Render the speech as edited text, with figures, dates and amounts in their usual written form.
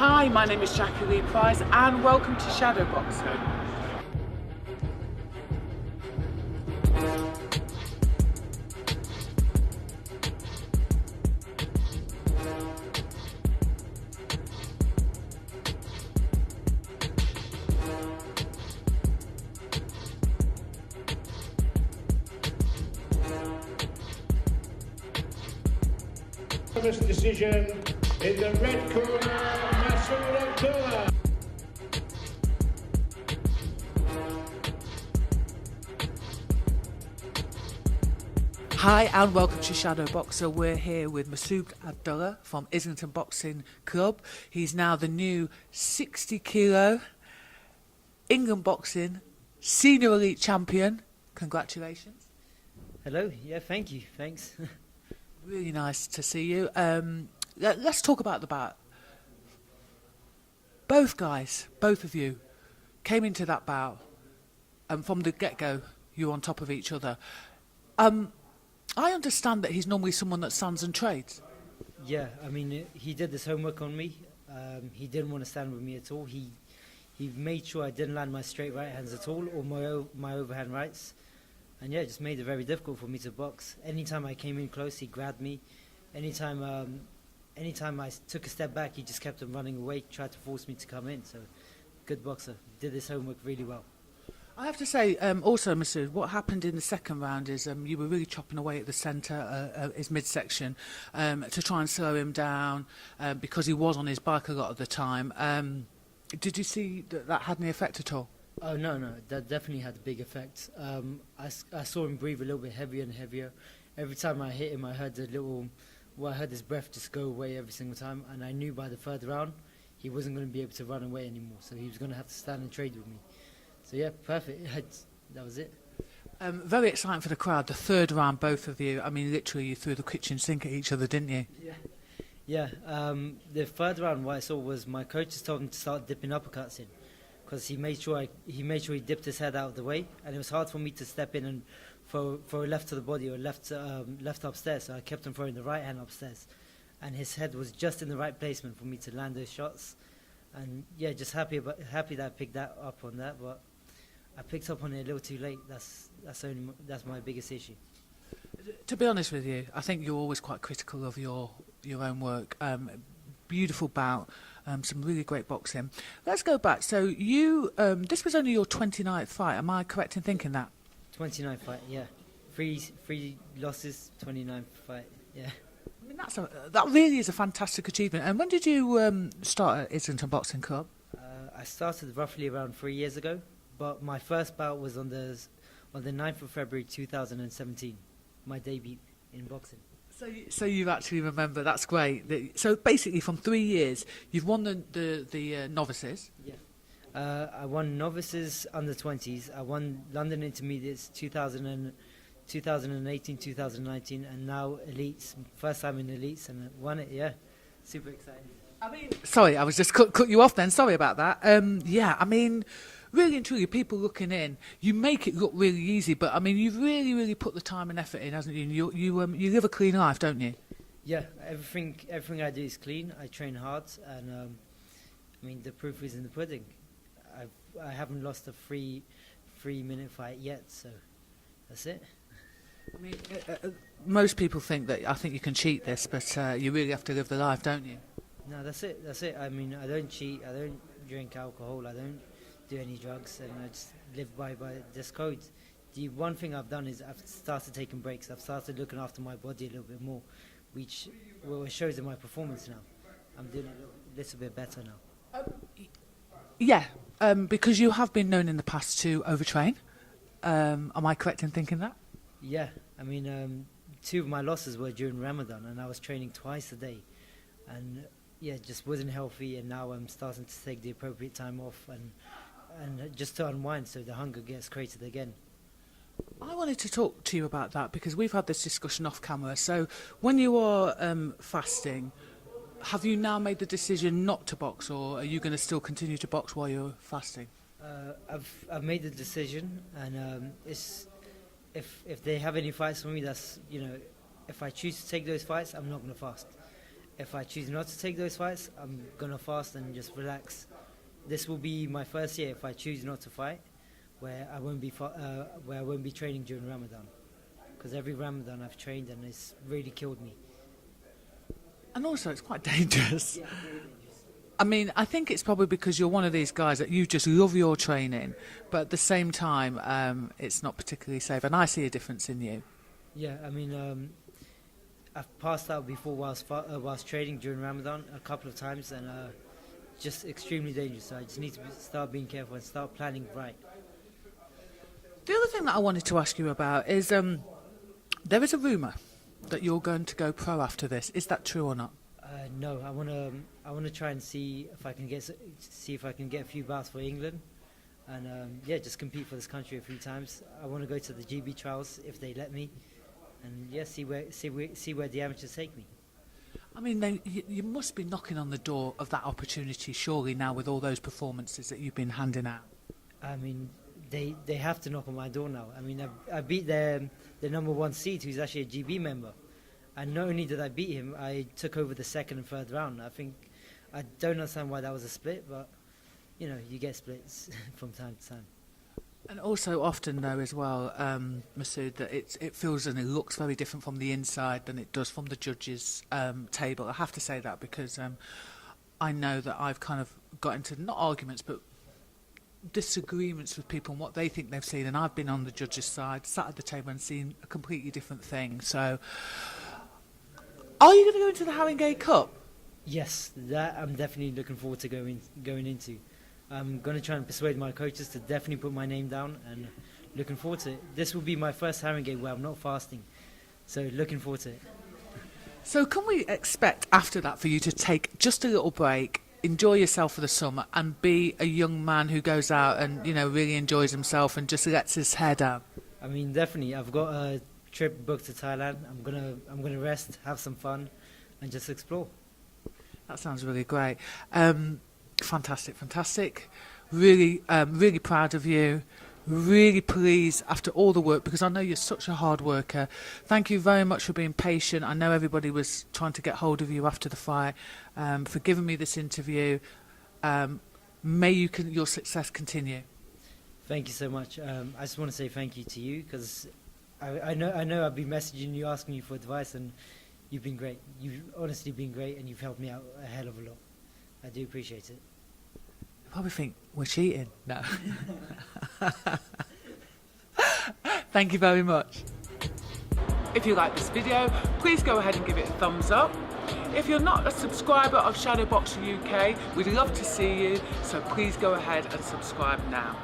Hi, my name is Jackie Lee Price and welcome to Shadowboxruk. Decision in the red corner, Masood Abdullah. Hi and welcome to Shadowboxruk. We're here with Masood Abdullah from Islington Boxing Club. He's now the new 60 kilo England boxing senior elite champion. Congratulations. Hello, yeah, thank you, thanks. Really nice to see you. Let's talk about the bout. Both guys, both of you, came into that bout, and from the get-go, you were on top of each other. I understand that he's normally someone that stands and trades. Yeah, I mean, he did this homework on me. He didn't want to stand with me at all. He made sure I didn't land my straight right hands at all, or my overhand rights. And yeah, it just made it very difficult for me to box. Anytime I came in close, he grabbed me. Anytime I took a step back, he just kept on running away, tried to force me to come in. So, good boxer. Did his homework really well. I have to say, also, Masood, what happened in the second round is you were really chopping away at the centre, his midsection, to try and slow him down because he was on his bike a lot of the time. Did you see that had any effect at all? Oh, no, that definitely had a big effect. I saw him breathe a little bit heavier and heavier. Every time I hit him, I heard I heard his breath just go away every single time, and I knew by the third round he wasn't going to be able to run away anymore, so he was going to have to stand and trade with me. So yeah, perfect. That was it. Very exciting for the crowd. The third round, both of you. I mean, literally, you threw the kitchen sink at each other, didn't you? Yeah. The third round, what I saw was my coaches told him to start dipping uppercuts in, because he made sure he dipped his head out of the way, and it was hard for me to step in and throw a left to the body or left upstairs. So I kept on throwing the right hand upstairs, and his head was just in the right placement for me to land those shots. And yeah, just happy that I picked that up on that, but I picked up on it a little too late. That's my biggest issue. To be honest with you, I think you're always quite critical of your own work. Beautiful bout, some really great boxing. Let's go back. So you, this was only your 29th fight. Am I correct in thinking that? 29th fight, yeah. Three losses, 29th fight, yeah. I mean, that really is a fantastic achievement. And when did you start at Islington Boxing Club? I started roughly around 3 years ago, but my first bout was on the 9th of February 2017, my debut in boxing. So you actually remember? That's great. So basically, from 3 years, you've won the novices. Yeah. I won novices under 20s. I won London Intermediates 2018, 2019, and now elites. First time in elites, and I won it. Yeah, super exciting. I mean, sorry, I was just cut you off then. Sorry about that. Yeah, I mean, really and truly, people looking in, you make it look really easy, but I mean, you've really put the time and effort in, hasn't you? You live a clean life, don't you? Yeah, everything I do is clean. I train hard, and I mean, the proof is in the pudding. I haven't lost a three-minute fight yet, so that's it. I mean, most people think that I think you can cheat this, but you really have to live the life, don't you? No, that's it. I mean, I don't cheat. I don't drink alcohol. I don't do any drugs, and I just live by this code. The one thing I've done is I've started taking breaks. I've started looking after my body a little bit more, which shows in my performance now. I'm doing a little bit better now. Yeah, because you have been known in the past to overtrain. Am I correct in thinking that? Yeah, I mean, 2 of my losses were during Ramadan, and I was training twice a day, and yeah, just wasn't healthy. And now I'm starting to take the appropriate time off and just to unwind, so the hunger gets created again. I wanted to talk to you about that because we've had this discussion off camera. So when you are fasting, have you now made the decision not to box, or are you going to still continue to box while you're fasting? I've made the decision, and it's if they have any fights for me, that's, you know, if I choose to take those fights, I'm not going to fast. If I choose not to take those fights, I'm gonna fast and just relax. This will be my first year if I choose not to fight, where I won't be training during Ramadan, because every Ramadan I've trained and it's really killed me. And also, it's quite dangerous. Yeah, very dangerous. I mean, I think it's probably because you're one of these guys that you just love your training, but at the same time, it's not particularly safe. And I see a difference in you. Yeah, I mean, I've passed out before whilst training during Ramadan a couple of times, and just extremely dangerous. So I just need to start being careful and start planning right. The other thing that I wanted to ask you about is there is a rumour that you're going to go pro after this. Is that true or not? No, I wanna try and see if I can get a few bouts for England, and just compete for this country a few times. I want to go to the GB trials if they let me, and see where the amateurs take me. I mean, you must be knocking on the door of that opportunity, surely, now with all those performances that you've been handing out. I mean, they have to knock on my door now. I mean, I beat the number 1 seed, who's actually a GB member. And not only did I beat him, I took over the second and third round. I don't understand why that was a split, but, you get splits from time to time. And also often, though, as well, Masood, that it feels and it looks very different from the inside than it does from the judges' table. I have to say that because I know that I've kind of got into, not arguments, but disagreements with people and what they think they've seen. And I've been on the judges' side, sat at the table and seen a completely different thing. So, are you going to go into the Haringey Cup? Yes, that I'm definitely looking forward to going into. I'm going to try and persuade my coaches to definitely put my name down, and looking forward to it. This will be my first Haringey where I'm not fasting, so looking forward to it. So can we expect after that for you to take just a little break, enjoy yourself for the summer, and be a young man who goes out and really enjoys himself and just lets his hair down? I mean, definitely. I've got a trip booked to Thailand. I'm gonna rest, have some fun, and just explore. That sounds really great. Fantastic. Really, really proud of you. Really pleased after all the work, because I know you're such a hard worker. Thank you very much for being patient. I know everybody was trying to get hold of you after the fight. For giving me this interview. May your success continue. Thank you so much. I just want to say thank you to you, because I know I've been messaging you, asking you for advice, and you've been great. You've honestly been great, and you've helped me out a hell of a lot. I do appreciate it. You probably think we're cheating. No. Thank you very much. If you like this video, please go ahead and give it a thumbs up. If you're not a subscriber of Shadowboxruk UK, we'd love to see you, so please go ahead and subscribe now.